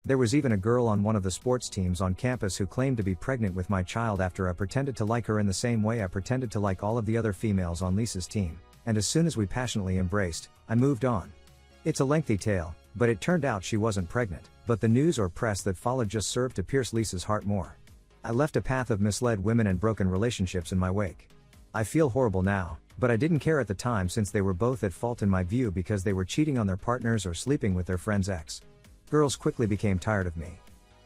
There was even a girl on one of the sports teams on campus who claimed to be pregnant with my child after I pretended to like her in the same way I pretended to like all of the other females on Lisa's team, and as soon as we passionately embraced, I moved on. It's a lengthy tale, but it turned out she wasn't pregnant, but the news or press that followed just served to pierce Lisa's heart more. I left a path of misled women and broken relationships in my wake. I feel horrible now, but I didn't care at the time since they were both at fault in my view because they were cheating on their partners or sleeping with their friend's ex. Girls quickly became tired of me.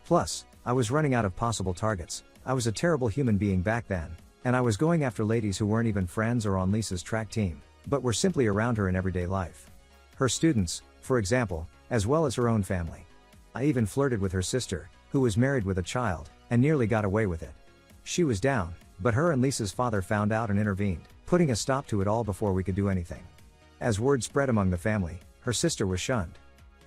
Plus, I was running out of possible targets. I was a terrible human being back then, and I was going after ladies who weren't even friends or on Lisa's track team, but were simply around her in everyday life. Her students, for example, as well as her own family. I even flirted with her sister, who was married with a child, and nearly got away with it. She was down, but her and Lisa's father found out and intervened, putting a stop to it all before we could do anything. As word spread among the family, her sister was shunned.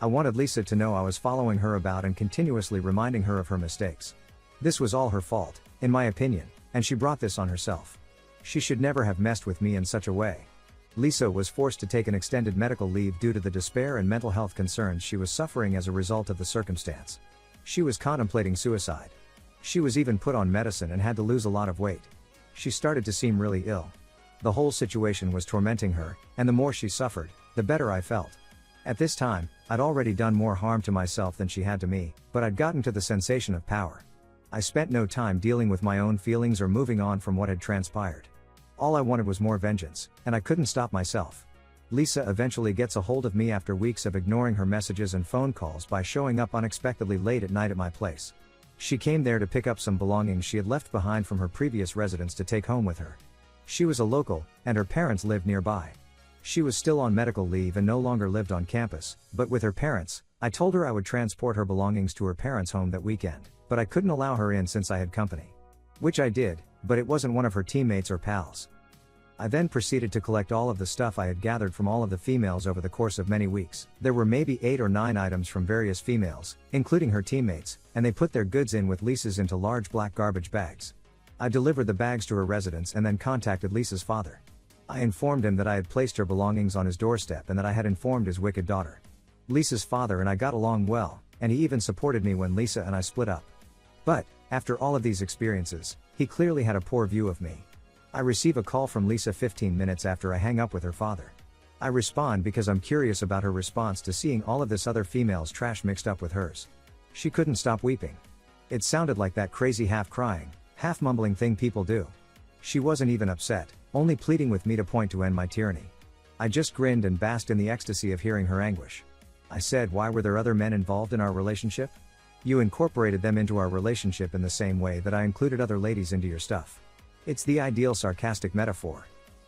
I wanted Lisa to know I was following her about and continuously reminding her of her mistakes. This was all her fault, in my opinion, and she brought this on herself. She should never have messed with me in such a way. Lisa was forced to take an extended medical leave due to the despair and mental health concerns she was suffering as a result of the circumstance. She was contemplating suicide. She was even put on medicine and had to lose a lot of weight. She started to seem really ill. The whole situation was tormenting her, and the more she suffered, the better I felt. At this time, I'd already done more harm to myself than she had to me, but I'd gotten to the sensation of power. I spent no time dealing with my own feelings or moving on from what had transpired. All I wanted was more vengeance, and I couldn't stop myself. Lisa eventually gets a hold of me after weeks of ignoring her messages and phone calls by showing up unexpectedly late at night at my place. She came there to pick up some belongings she had left behind from her previous residence to take home with her. She was a local, and her parents lived nearby. She was still on medical leave and no longer lived on campus, but with her parents, I told her I would transport her belongings to her parents' home that weekend, but I couldn't allow her in since I had company. Which I did, but it wasn't one of her teammates or pals. I then proceeded to collect all of the stuff I had gathered from all of the females over the course of many weeks. There were maybe 8 or 9 items from various females, including her teammates, and they put their goods in with Lisa's into large black garbage bags. I delivered the bags to her residence and then contacted Lisa's father. I informed him that I had placed her belongings on his doorstep and that I had informed his wicked daughter. Lisa's father and I got along well, and he even supported me when Lisa and I split up. But, after all of these experiences, he clearly had a poor view of me. I receive a call from Lisa 15 minutes after I hang up with her father. I respond because I'm curious about her response to seeing all of this other female's trash mixed up with hers. She couldn't stop weeping. It sounded like that crazy half-crying, half-mumbling thing people do. She wasn't even upset, only pleading with me to point to end my tyranny. I just grinned and basked in the ecstasy of hearing her anguish. I said, why were there other men involved in our relationship? You incorporated them into our relationship in the same way that I included other ladies into your stuff. It's the ideal sarcastic metaphor.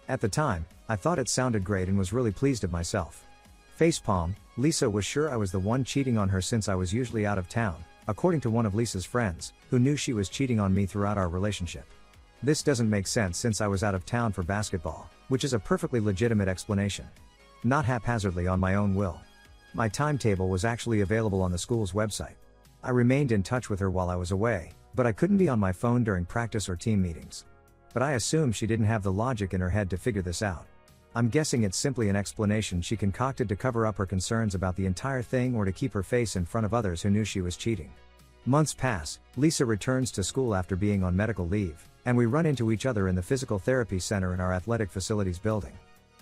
At the time, I thought it sounded great and was really pleased of myself. Facepalm, Lisa was sure I was the one cheating on her since I was usually out of town, according to one of Lisa's friends, who knew she was cheating on me throughout our relationship. This doesn't make sense since I was out of town for basketball, which is a perfectly legitimate explanation. Not haphazardly on my own will. My timetable was actually available on the school's website. I remained in touch with her while I was away, but I couldn't be on my phone during practice or team meetings. But I assume she didn't have the logic in her head to figure this out. I'm guessing it's simply an explanation she concocted to cover up her concerns about the entire thing or to keep her face in front of others who knew she was cheating. Months pass, Lisa returns to school after being on medical leave, and we run into each other in the physical therapy center in our athletic facilities building.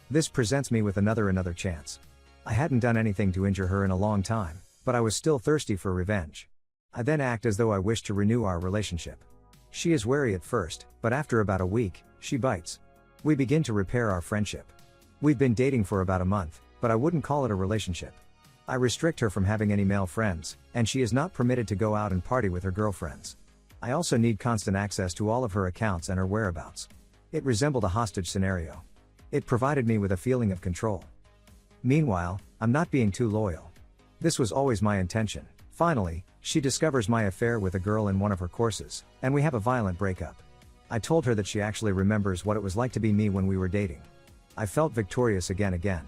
This presents me with another chance. I hadn't done anything to injure her in a long time, but I was still thirsty for revenge. I then act as though I wish to renew our relationship. She is wary at first, but after about a week, she bites. We begin to repair our friendship. We've been dating for about a month, but I wouldn't call it a relationship. I restrict her from having any male friends, and she is not permitted to go out and party with her girlfriends. I also need constant access to all of her accounts and her whereabouts. It resembled a hostage scenario. It provided me with a feeling of control. Meanwhile, I'm not being too loyal. This was always my intention. Finally, she discovers my affair with a girl in one of her courses, and we have a violent breakup. I told her that she actually remembers what it was like to be me when we were dating. I felt victorious again.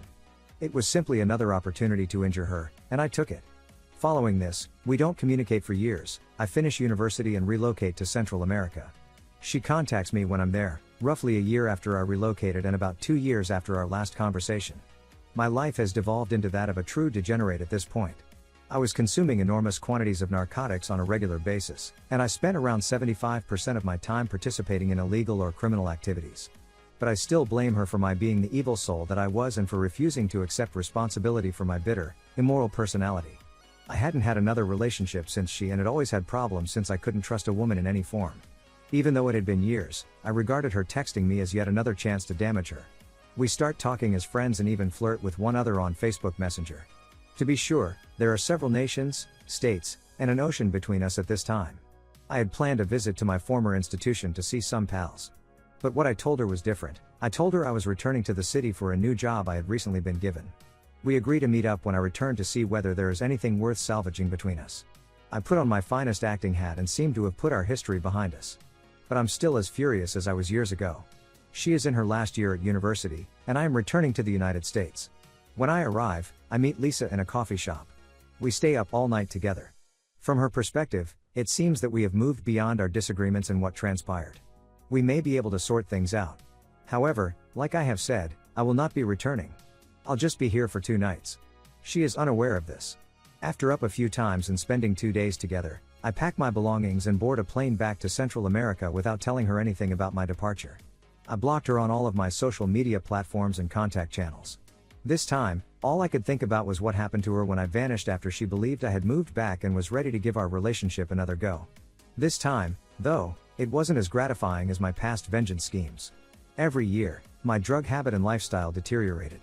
It was simply another opportunity to injure her, and I took it. Following this, we don't communicate for years. I finish university and relocate to Central America. She contacts me when I'm there, roughly a year after I relocated and about 2 years after our last conversation. My life has devolved into that of a true degenerate at this point. I was consuming enormous quantities of narcotics on a regular basis, and I spent around 75% of my time participating in illegal or criminal activities. But I still blame her for my being the evil soul that I was and for refusing to accept responsibility for my bitter, immoral personality. I hadn't had another relationship since she and had always had problems since I couldn't trust a woman in any form. Even though it had been years, I regarded her texting me as yet another chance to damage her. We start talking as friends and even flirt with one another on Facebook Messenger. To be sure, there are several nations, states, and an ocean between us at this time. I had planned a visit to my former institution to see some pals. But what I told her was different. I told her I was returning to the city for a new job I had recently been given. We agree to meet up when I return to see whether there is anything worth salvaging between us. I put on my finest acting hat and seem to have put our history behind us. But I'm still as furious as I was years ago. She is in her last year at university, and I am returning to the United States. When I arrive, I meet Lisa in a coffee shop. We stay up all night together. From her perspective, it seems that we have moved beyond our disagreements and what transpired. We may be able to sort things out. However, like I have said, I will not be returning. I'll just be here for 2 nights. She is unaware of this. After up a few times and spending 2 days together, I pack my belongings and board a plane back to Central America without telling her anything about my departure. I blocked her on all of my social media platforms and contact channels. This time, all I could think about was what happened to her when I vanished after she believed I had moved back and was ready to give our relationship another go. This time, though, it wasn't as gratifying as my past vengeance schemes. Every year, my drug habit and lifestyle deteriorated.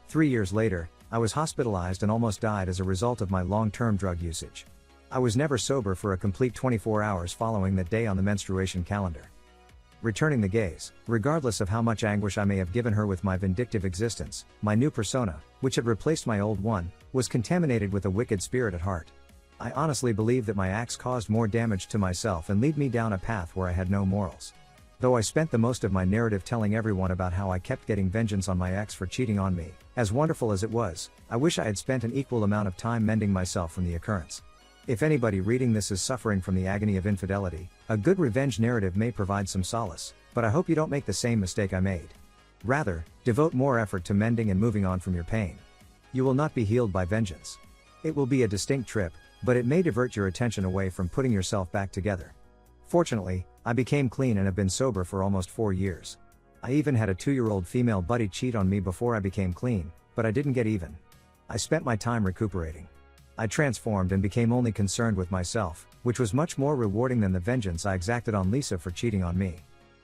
3 years later, I was hospitalized and almost died as a result of my long-term drug usage. I was never sober for a complete 24 hours following that day on the menstruation calendar. Returning the gaze, regardless of how much anguish I may have given her with my vindictive existence, my new persona, which had replaced my old one, was contaminated with a wicked spirit at heart. I honestly believe that my acts caused more damage to myself and lead me down a path where I had no morals. Though I spent the most of my narrative telling everyone about how I kept getting vengeance on my ex for cheating on me, as wonderful as it was, I wish I had spent an equal amount of time mending myself from the occurrence. If anybody reading this is suffering from the agony of infidelity, a good revenge narrative may provide some solace, but I hope you don't make the same mistake I made. Rather, devote more effort to mending and moving on from your pain. You will not be healed by vengeance. It will be a distinct trip, but it may divert your attention away from putting yourself back together. Fortunately, I became clean and have been sober for almost 4 years. I even had a 2-year-old female buddy cheat on me before I became clean, but I didn't get even. I spent my time recuperating. I transformed and became only concerned with myself, which was much more rewarding than the vengeance I exacted on Lisa for cheating on me.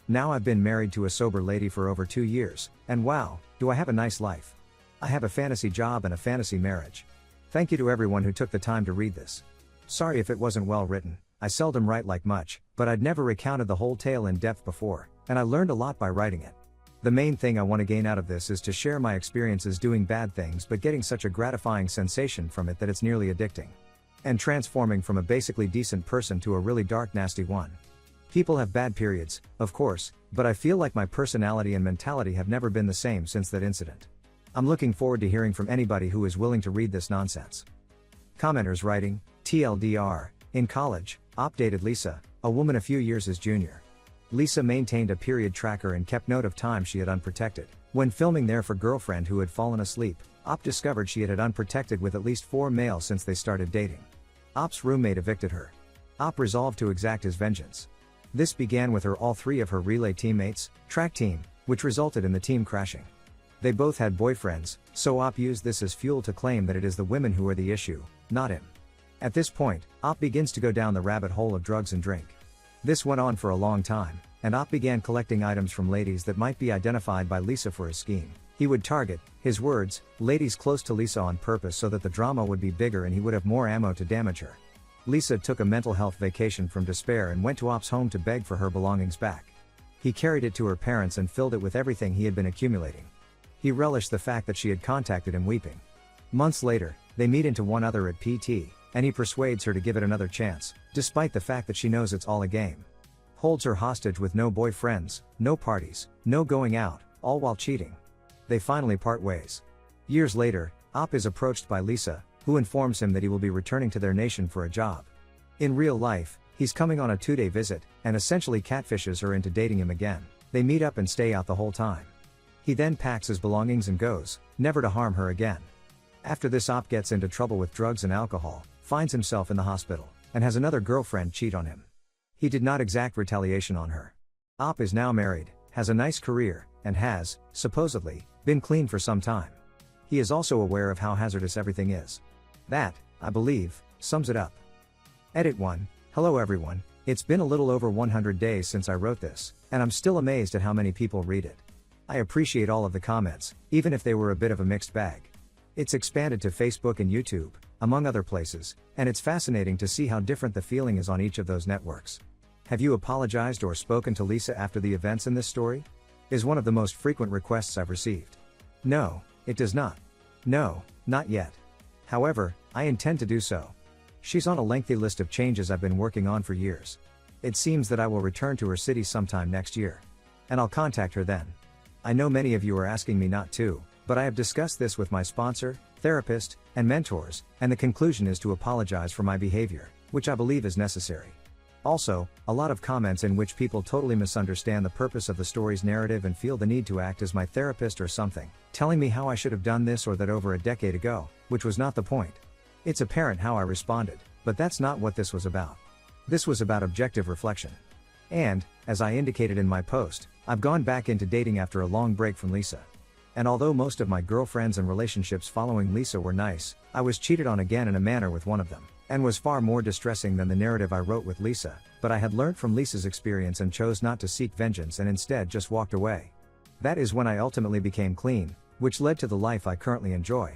Now I've been married to a sober lady for over 2 years, and wow, do I have a nice life. I have a fantasy job and a fantasy marriage. Thank you to everyone who took the time to read this. Sorry if it wasn't well written. I seldom write like much, but I'd never recounted the whole tale in depth before, and I learned a lot by writing it. The main thing I want to gain out of this is to share my experiences doing bad things but getting such a gratifying sensation from it that it's nearly addicting. And transforming from a basically decent person to a really dark nasty one. People have bad periods, of course, but I feel like my personality and mentality have never been the same since that incident. I'm looking forward to hearing from anybody who is willing to read this nonsense. Commenters writing, TLDR, in college, Op dated Lisa, a woman a few years his junior. Lisa maintained a period tracker and kept note of time she had unprotected. When filming there for girlfriend who had fallen asleep, Op discovered she had unprotected with at least 4 males since they started dating. Op's roommate evicted her. Op resolved to exact his vengeance. This began with all 3 of her relay teammates, track team, which resulted in the team crashing. They both had boyfriends, so Op used this as fuel to claim that it is the women who are the issue, not him. At this point, Op begins to go down the rabbit hole of drugs and drink. This went on for a long time, and Op began collecting items from ladies that might be identified by Lisa for his scheme. He would target, his words, ladies close to Lisa on purpose so that the drama would be bigger and he would have more ammo to damage her. Lisa took a mental health vacation from despair and went to Op's home to beg for her belongings back. He carried it to her parents and filled it with everything he had been accumulating. He relished the fact that she had contacted him weeping. Months later, they meet into one other at PT, and he persuades her to give it another chance, despite the fact that she knows it's all a game. Holds her hostage with no boyfriends, no parties, no going out, all while cheating. They finally part ways. Years later, Op is approached by Lisa, who informs him that he will be returning to their nation for a job. In real life, he's coming on a 2-day visit, and essentially catfishes her into dating him again. They meet up and stay out the whole time. He then packs his belongings and goes, never to harm her again. After this, Op gets into trouble with drugs and alcohol, finds himself in the hospital, and has another girlfriend cheat on him. He did not exact retaliation on her. Op is now married, has a nice career, and has, supposedly, been clean for some time. He is also aware of how hazardous everything is. That, I believe, sums it up. Edit 1. Hello everyone, it's been a little over 100 days since I wrote this, and I'm still amazed at how many people read it. I appreciate all of the comments, even if they were a bit of a mixed bag. It's expanded to Facebook and YouTube, among other places, and it's fascinating to see how different the feeling is on each of those networks. Have you apologized or spoken to Lisa after the events in this story? Is one of the most frequent requests I've received. No, it does not. No, not yet. However, I intend to do so. She's on a lengthy list of changes I've been working on for years. It seems that I will return to her city sometime next year. And I'll contact her then. I know many of you are asking me not to, but I have discussed this with my sponsor, therapist, and mentors, and the conclusion is to apologize for my behavior, which I believe is necessary. Also, a lot of comments in which people totally misunderstand the purpose of the story's narrative and feel the need to act as my therapist or something, telling me how I should have done this or that over a decade ago, which was not the point. It's apparent how I responded, but that's not what this was about. This was about objective reflection. And, as I indicated in my post, I've gone back into dating after a long break from Lisa. And although most of my girlfriends and relationships following Lisa were nice, I was cheated on again in a manner with one of them, and was far more distressing than the narrative I wrote with Lisa, but I had learned from Lisa's experience and chose not to seek vengeance and instead just walked away. That is when I ultimately became clean, which led to the life I currently enjoy.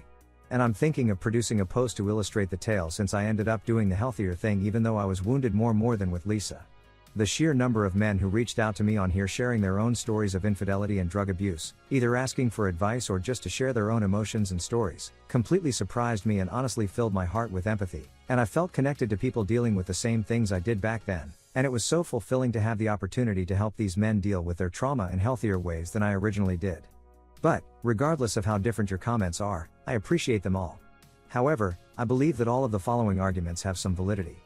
And I'm thinking of producing a post to illustrate the tale since I ended up doing the healthier thing even though I was wounded more than with Lisa. The sheer number of men who reached out to me on here sharing their own stories of infidelity and drug abuse, either asking for advice or just to share their own emotions and stories, completely surprised me and honestly filled my heart with empathy, and I felt connected to people dealing with the same things I did back then, and it was so fulfilling to have the opportunity to help these men deal with their trauma in healthier ways than I originally did. But, regardless of how different your comments are, I appreciate them all. However, I believe that all of the following arguments have some validity.